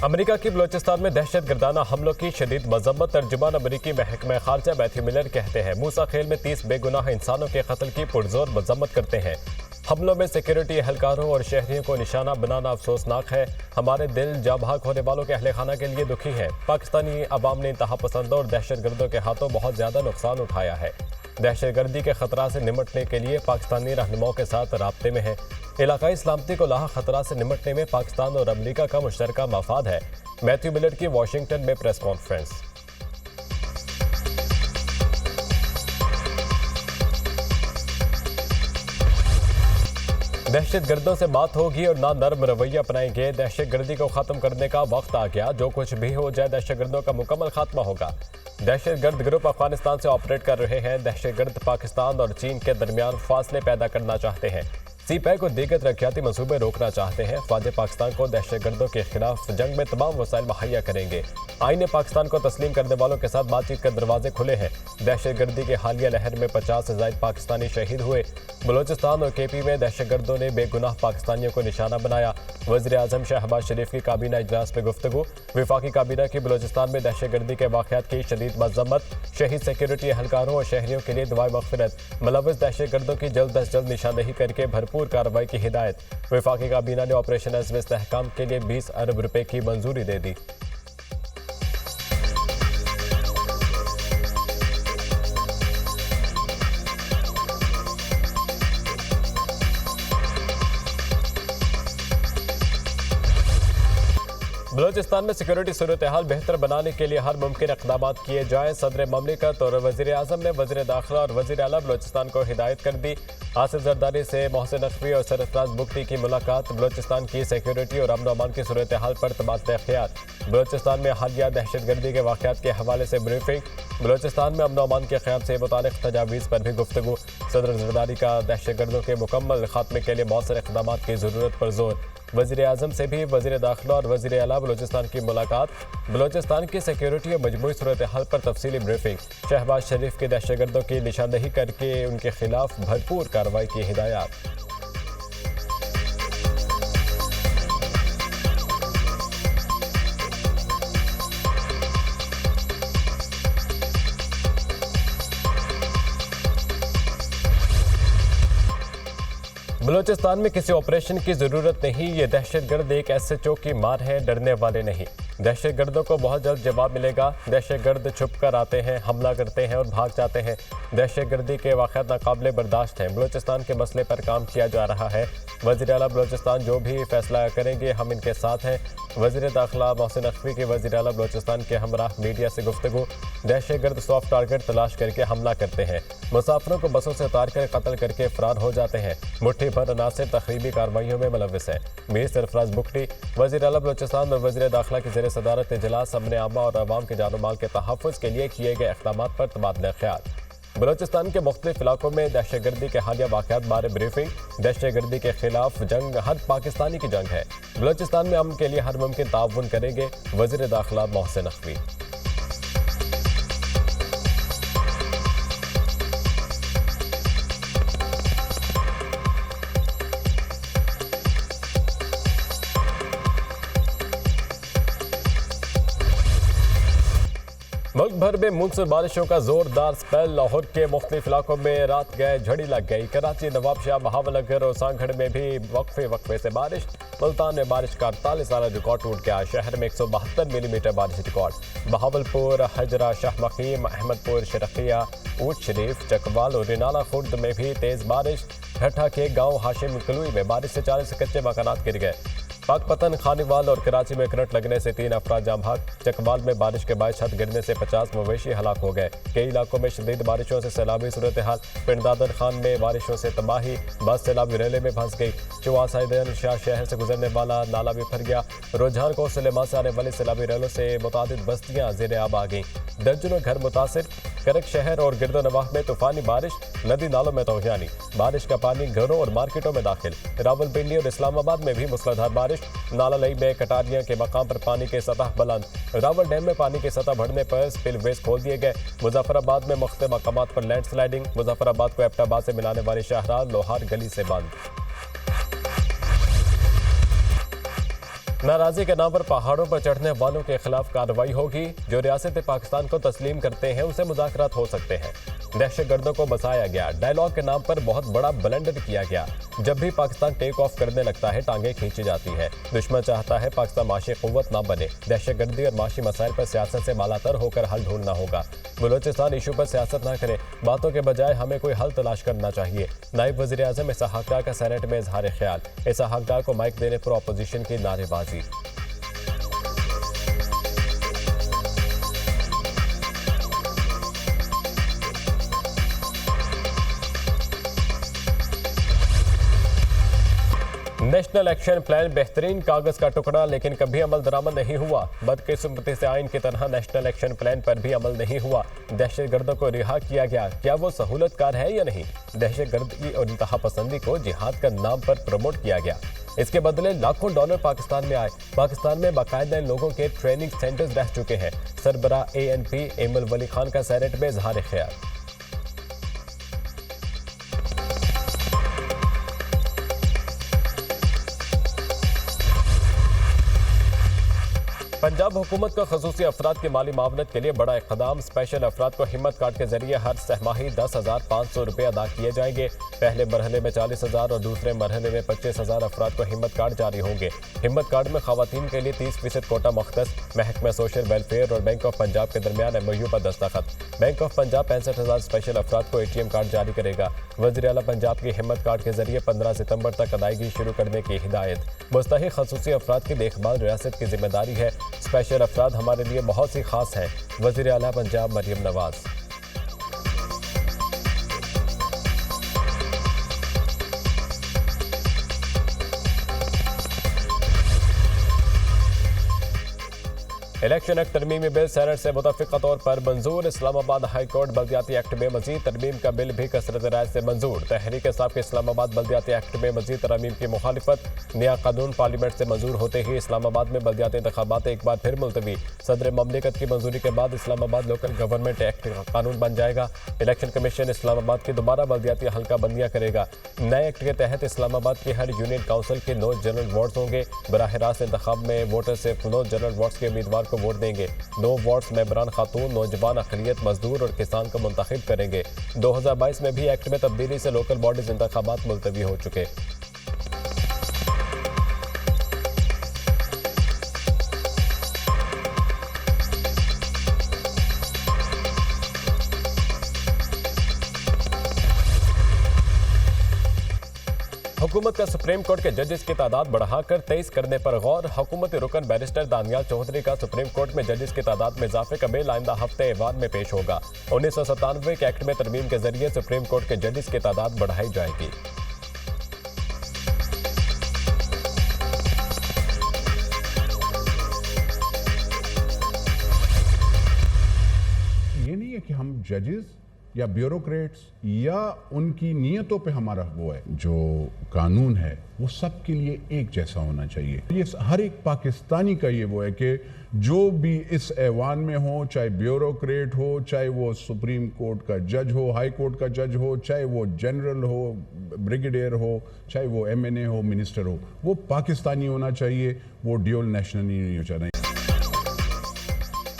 America की बलोचिस्तान में दहशत गर्दाना हमलों की शदीद मजम्मत। तर्जुमान अमेरिकी महकमा खारजा मैथ्यू मिलर कहते हैं मूसा खेल में 30 बेगुनाह इंसानों के कत्ल की पुरजोर मजम्मत करते हैं। हमलों में सिक्योरिटी एहलकारों और शहरियों को निशाना बनाना अफसोसनाक है। हमारे दिल जाबाक होने वालों के अहले खाना के लिए दुखी हैं। पाकिस्तानी अवाम ने इंतहा पसंदों और दहशत गर्दों के हाथों बहुत ज्यादा नुकसान उठाया है। दहशत गर्दी के खतरा से निमटने के लिए पाकिस्तानी रहनुमाओं के साथ राब्ते में है। इलाकाई सलामती को लाहा खतरा से निमटने में पाकिस्तान और अमेरिका का मुश्तरका मफाद है। मैथ्यू मिलर की वाशिंगटन में प्रेस कॉन्फ्रेंस। दहशत गर्दों से बात होगी और ना नर्म रवैया अपनाएंगे। दहशत गर्दी को खत्म करने का वक्त आ गया। जो कुछ भी हो जाए दहशत गर्दों का मुकम्मल खात्मा होगा। दहशत गर्द ग्रुप अफगानिस्तान से ऑपरेट कर रहे हैं। दहशत गर्द पाकिस्तान और चीन के दरमियान फासले पैदा करना चाहते हैं। सीपैक और दीगर तरक्याती मंसूबे रोकना चाहते हैं। ख्वाजा पाकिस्तान को दहशत गर्दों के खिलाफ जंग में तमाम वसाइल मुहैया करेंगे। आईने पाकिस्तान को तस्लीम करने वालों के साथ बातचीत के दरवाजे खुले हैं। दहशत गर्दी की हालिया लहर में 50 से ज्यादा पाकिस्तानी शहीद हुए। बलोचिस्तान और केपी में दहशत गर्दों ने बेगुनाह पाकिस्तानियों को निशाना बनाया। वज़ीर आज़म शहबाज शरीफ की काबीना इजलास में गुफ्तगू। वफाकी काबीना की बलोचिस्तान में दहशत गर्दी के वाक़यात की शदीद मज़म्मत। शहीद सिक्योरिटी एहलकारों और शहरियों के लिए दुआए मग़फ़िरत। मुलव्वस दहशत गर्दों की जल्द अज जल्द निशानदेही करके भरपूर कार्रवाई की हिदायत। वफाकी काबीना ने ऑपरेशन अज़्म इस्तेहकाम के लिए 20 अरब रुपए की मंजूरी दे दी। बलोचिस्तान में सिक्योरिटी सूरत हाल बेहतर बनाने के लिए हर मुमकिन इक़दाम किए जाएं। सदर ममलिकत और वज़ीर आज़म ने वज़ीर दाखिला और वज़ीर आला बलोचिस्तान को हिदायत कर दी। आसिफ जरदारी से मोहसिन नकवी और सरफराज बुख्ती की मुलाकात। बलोचिस्तान की सिक्योरिटी और अमन अमान की सूरत हाल पर तबादला ख्याल। बलोचिस्तान में हालिया दहशत गर्दी के वाक़यात के हवाले से ब्रीफिंग। बलोचिस्तान में अमन अमान के क़याम से मुतालिक तजावीज़ पर भी गुफ्तगू। सदर जरदारी का दहशत गर्दों के मुकम्मल खात्मे के लिए मौसर इक़दाम की ज़रूरत पर जोर। वज़ीर आज़म से भी वज़ीर दाखिला और वज़ीर आला बलोचिस्तान की मुलाकात। बलोचिस्तान की सिक्योरिटी और मजमूई सूरत हाल पर तफसीली ब्रीफिंग। शहबाज शरीफ के दहशत गर्दों की निशानदेही करके उनके खिलाफ भरपूर कार्रवाई की हिदायत। बलोचिस्तान में किसी ऑपरेशन की जरूरत नहीं। ये दहशतगर्द एक ऐसे चौक की मार है, डरने वाले नहीं। दहशत गर्दों को बहुत जल्द जवाब मिलेगा। दहशत गर्द छुप कर आते हैं, हमला करते हैं और भाग जाते हैं। दहशत गर्दी के वाक़यात नाकाबिले बर्दाश्त हैं। बलोचिस्तान के मसले पर काम किया जा रहा है। वज़ीर आला बलोचिस्तान जो भी फैसला करेंगे हम इनके साथ हैं। वज़ीर दाखिला मोहसिन नकवी के वज़ीर आला बलोचिस्तान के हमराह मीडिया से गुफ्तगू। दहशत गर्द सॉफ्ट टारगेट तलाश करके हमला करते हैं। मुसाफिरों को बसों से उतार कर कत्ल करके फरार हो जाते हैं। मुट्ठी भर अनासिर तखरीबी कार्रवाइयों में मुलव्वस है। मीर सरफराज बुख्ती वज़ीर आला बलोचिस्तान और वज़ीर दाखिला की ज़ेर सदारत इजलास अमन आमा और अवाम के जानो माल के तहफ़्फ़ुज़ के लिए किए गए इक़दाम पर तबादला ख्याल। बलोचिस्तान के मुख्तलिफ इलाकों में दहशत गर्दी के हालिया वाक़यात बारे ब्रीफिंग। दहशत गर्दी के खिलाफ जंग हर पाकिस्तानी की जंग है। बलोचिस्तान में अमन के लिए हर मुमकिन ताउन करेंगे वज़ीर दाखिला मोहसिन नकवी। मुल्क भर में मूनसून बारिशों का जोरदार स्पेल। लाहौर के मुख्तलिफ इलाकों में रात गए झड़ी लग गई। कराची, नवाबशाह, बहावलनगर और सांगड़ में भी वक्फे से बारिश। मुल्तान में बारिश का 48 साल रिकॉर्ड टूट गया। शहर में 172 मिलीमीटर बारिश रिकॉर्ड। बहावलपुर, हजरा, शाहमकीम, अहमदपुर, शरकिया, ऊट शरीफ, चकवाल और रिनाला खुर्द में भी तेज बारिश। ठट्ठा के गाँव हाशिम कलुई में बारिश से 40 कच्चे मकानात गिर गए। पाकपतन, खानीवाल और कराची में करंट लगने से 3 अफराद जाम भाग। चकवाल में बारिश के बाद छत गिरने से 50 मवेशी हलाक हो गए। कई इलाकों में शदीद बारिशों से सैलाबी सूरत हाल। पिंड दादर खान में बारिशों से तबाही। बस सैलाबी रेले में फंस गई। चौवासाइदन शाह शहर से गुजरने वाला नाला भी फट गया। रुझान को सुलेमान से आने वाली सैलाबी रेलों से मुतादिद बस्तियां ज़ेर आब आ गईं। दर्जनों घर मुतासिर। करक शहर और गिरदो नवाह में तूफानी बारिश। नदी नालों में तोहियानी। बारिश का पानी घरों और मार्केटों में दाखिल। रावलपिंडी और इस्लामाबाद में भी मूसलाधार बारिश। नाला लई में कटारियां के मकाम पर पानी की सतह बुलंद। रावल डैम में पानी की सतह बढ़ने पर स्पिलवेज खोल दिए गए। मुजफ्फराबाद में मुख्तलिफ मकामात पर लैंडस्लाइडिंग। मुजफ्फराबाद को एबटाबाद से मिलाने वाली शाहराह लोहार गली से बंद। नाराजी के नाम पर पहाड़ों पर चढ़ने वालों के खिलाफ कार्रवाई होगी। जो रियासत पाकिस्तान को तस्लीम करते हैं उनसे मुज़ाकरात हो सकते हैं। दहशतगर्दों को बसाया गया, डायलॉग के नाम पर बहुत बड़ा ब्लंडर किया गया। जब भी पाकिस्तान टेक ऑफ करने लगता है टांगे खींची जाती है। दुश्मन चाहता है पाकिस्तान माशी कुव्वत ना बने। दहशतगर्दी और माशी मसाइल पर सियासत से बालातर होकर हल ढूंढना होगा। बलूचिस्तान इशू पर सियासत ना करें, बातों के बजाय हमें कोई हल तलाश करना चाहिए। नायब वज़ीर आज़म इसहाक डार का सेनेट में इजहार ख्याल। इसहाक डार को माइक देने पर अपोजिशन की नारेबाजी। नेशनल एक्शन प्लान बेहतरीन कागज का टुकड़ा, लेकिन कभी अमल दरामद नहीं हुआ। बदकिस्मती से आइन की तरह नेशनल एक्शन प्लान पर भी अमल नहीं हुआ। दहशतगर्दों को रिहा किया गया, क्या वो सहूलतकार है या नहीं? दहशतगर्दी और इंतहा पसंदी को जिहाद का नाम पर प्रमोट किया गया। इसके बदले लाखों डॉलर पाकिस्तान में आए। पाकिस्तान में बाकायदा इन लोगों के ट्रेनिंग सेंटर्स रह चुके हैं। सरबरा ANP एमल वली खान का सेनेट में इजहार ख्याल। पंजाब हुकूमत का खसूसी अफराद की माली मावनत के लिए बड़ा इक़दाम। स्पेशल अफराद को हिम्मत कार्ड के जरिए हर सहमाही 10,500 रुपये अदा किए जाएंगे। पहले मरहले में 40,000 और दूसरे मरहले में 25,000 अफराद को हिम्मत कार्ड जारी होंगे। हिम्मत कार्ड में खवातीन के लिए 30% कोटा मख्तस। महकमा सोशल वेलफेयर और बैंक ऑफ पंजाब के दरमियान MOU पर दस्तखत। बैंक ऑफ पंजाब 65,000 स्पेशल अफराद को ATM कार्ड जारी करेगा। वज़ीर आला पंजाब की हिम्मत कार्ड के जरिए 15 सितंबर तक अदायगी शुरू करने की हिदायत। मुस्तहिक खसूसी अफराद की देखभाल रियासत की जिम्मेदारी है। स्पेशल अफराद हमारे लिए बहुत ही खास हैं। वज़ीर आला पंजाब मरियम नवाज। इलेक्शन एक्ट तरमीमी बिल सेनेट से मुतफ़िक़ा तौर पर मंजूर। इस्लामाबाद हाई कोर्ट बल्दियाती एक्ट में मजीद तरमीम का बिल भी कसरत राय से मंजूर। तहरीक इंसाफ के इस्लामाबाद बल्दियाती एक्ट में मजीद तरमीम की मुखालिफत। नया कानून पार्लियामेंट से मंजूर होते ही इस्लामाबाद में बल्दियाती इंतखाबात एक बार फिर मुलतवी। सदर ममलिकत की मंजूरी के बाद इस्लामाबाद लोकल गवर्नमेंट एक्ट कानून बन जाएगा। इलेक्शन कमीशन इस्लामाबाद की दोबारा बल्दियाती हल्का बंदियाँ करेगा। नए एक्ट के तहत इस्लामाबाद की हर यूनियन काउंसिल के 9 जनरल वार्ड्स होंगे। बराह रास्त इंतखाब में वोटर सिर्फ 9 जनरल वार्ड्स के उम्मीदवार को वोट देंगे। 9 वार्ड्स मेंबरान खातून, नौजवान, अक़लियत, मजदूर और किसान को मुंतखब करेंगे। 2022 में भी एक्ट में तब्दीली से लोकल बॉडीज इंतखाबात मुलतवी हो चुके। हुकूमत का सुप्रीम कोर्ट के जजेस की तादाद बढ़ाकर 23 करने पर गौर। हुकूमती रुकन बैरिस्टर दानियाल चौधरी का सुप्रीम कोर्ट में जजेस की तादाद में इजाफे का बिल आइंदा हफ्ते ऐवान में पेश होगा। 1997 के एक्ट में तरमीम के जरिए सुप्रीम कोर्ट के जजेस की तादाद बढ़ाई जाएगी। ये नहीं है कि हम जजेस या ब्यूरोक्रेट्स या उनकी नीयतों पे हमारा वो है। जो कानून है वो सबके लिए एक जैसा होना चाहिए। ये हर एक पाकिस्तानी का ये वो है कि जो भी इस ऐवान में हो, चाहे ब्यूरोक्रेट हो, चाहे वो सुप्रीम कोर्ट का जज हो, हाई कोर्ट का जज हो, चाहे वो जनरल हो, ब्रिगेडियर हो, चाहे वो MNA हो, मिनिस्टर हो, वो पाकिस्तानी होना चाहिए। वो ड्यूल नेशनल नहीं होना चाहिए।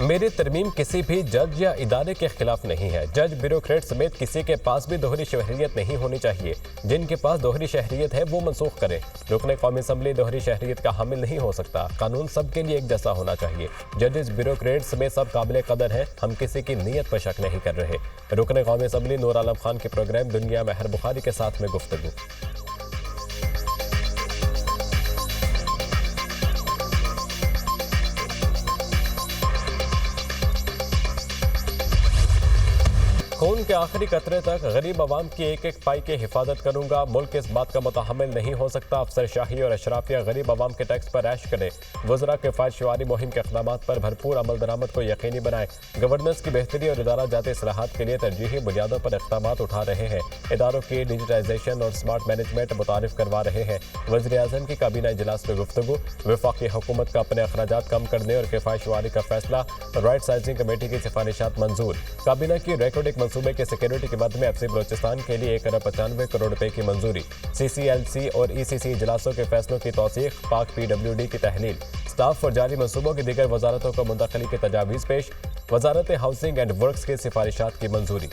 मेरी तरमीम किसी भी जज या इदारे के खिलाफ नहीं है। जज, ब्यूरोक्रेट समेत किसी के पास भी दोहरी शहरियत नहीं होनी चाहिए। जिनके पास दोहरी शहरियत है वो मनसूख करें। रुकने कौमी असम्बली दोहरी शहरियत का हामिल नहीं हो सकता। कानून सबके लिए एक जैसा होना चाहिए। जजेस, ब्यूरोक्रेट समेत सब काबिल कदर हैं। हम किसी की नीयत पर शक नहीं कर रहे। रुकने कौमी असम्बली नूर आलम खान के प्रोग्राम दुनिया में हर बुखारी के साथ में गुफ्तगू। खून के आखिरी कतरे तक गरीब आवाम की एक एक पाई की हिफाजत करूंगा। मुल्क इस बात का मुतहम्मिल नहीं हो सकता। अफसरशाही और अशराफिया गरीब आवाम के टैक्स पर ऐश करें। वज़रा के फायदशुमारी मुहिम के इक़दामात पर भरपूर अमल दरामद को यकीनी बनाएं। गवर्नेंस की बेहतरी और इदारा जाती इस्लाहात के लिए तरजीही बुनियादों पर इक़दामात उठा रहे हैं। इदारों की डिजिटाइजेशन और स्मार्ट मैनेजमेंट मुतारिफ करवा रहे हैं। वज़ीर आज़म की काबीना इजलास में गुफ्तगू। वफाकी हुकूमत का अपने अखराजात कम करने और किफ़ायतशुमारी का फैसला। राइट साइजिंग कमेटी की सिफारिशात मंजूर। काबीना की रिकॉर्डिंग मंसूबे की सिक्योरिटी की मद में एफसी बलोचिस्तान के लिए 1 अरब 95 करोड़ रुपए की मंजूरी। CCLC और ECC इजलासों के फैसलों की तौसीक, पाक PWD की तहलील, स्टाफ और जारी मंसूबों की दीगर वजारतों को मुंतकली की तजावीज़ पेश, वजारत हाउसिंग एंड वर्क्स की सिफारिशात की मंजूरी।